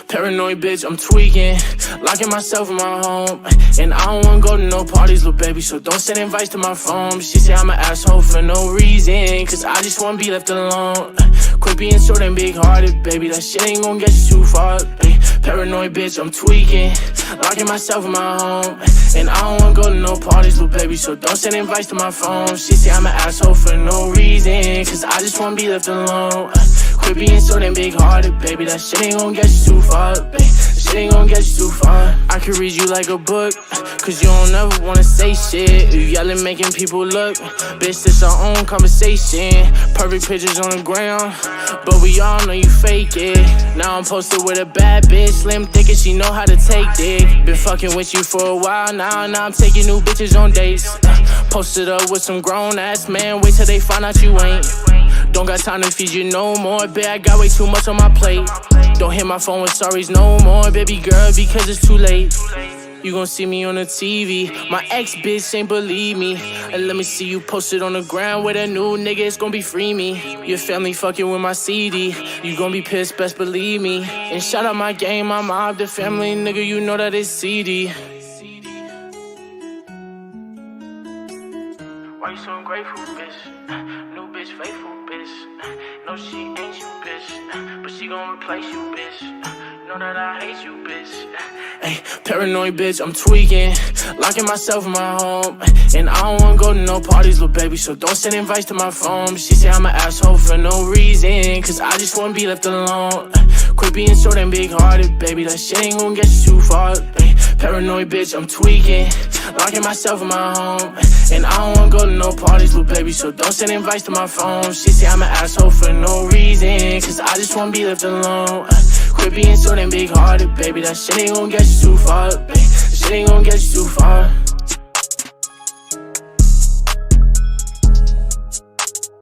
Paranoid bitch, I'm tweaking, locking myself in my home. And I don't wanna go to no parties, little baby, so don't send invites to my phone. She say I'm an asshole for no reason, cause I just wanna be left alone. Quit being so damn big-hearted, baby, that shit ain't gon' get you too far. Paranoid bitch, I'm tweaking, locking myself in my home. And I don't wanna go to no parties, little baby, so don't send invites to my phone. She say I'm an asshole for no reason, cause I just wanna be left alone. Quit being so damn big-hearted, baby, that shit ain't gon' get you too far, baby. That shit ain't gon' get you too far. I could read you like a book, cause you don't ever wanna say shit. You yelling, making people look. Bitch, this our own conversation. Perfect pictures on the ground, but we all know you fake it. Now I'm posted with a bad bitch, slim thick and she know how to take dick. Been fucking with you for a while now I'm taking new bitches on dates. Posted up with some grown-ass man, wait till they find out you ain't. Don't got time to feed you no more, bitch, I got way too much on my plate. Don't hit my phone with sorries no more, baby girl, because it's too late. You gon' see me on the TV, my ex-bitch ain't believe me. And let me see you posted on the ground with a new nigga, it's gon' be free me. Your family fucking with my CD, you gon' be pissed, best believe me. And shout out my gang, my mob, the family, nigga, you know that it's CD. Why you so ungrateful, bitch? New bitch, faithful, bitch. No, she ain't you, bitch, but she gon' replace you, bitch. Know that I hate you, bitch. Ay, paranoid bitch, I'm tweaking, locking myself in my home. And I don't wanna go to no parties, little baby, so don't send invites to my phone. She say I'm an asshole for no reason, cause I just wanna be left alone. Quit being so damn big-hearted, baby, that shit ain't gon' get you too far. Ay, paranoid bitch, I'm tweaking, locking myself in my home. And I don't wanna go to no parties, little baby, so don't send invites to my phone. She say I'm an asshole for no reason, cause I just wanna be left alone. Quit being so damn big-hearted, baby, that shit ain't gon' get you too far, baby. That shit ain't gon' get you too far.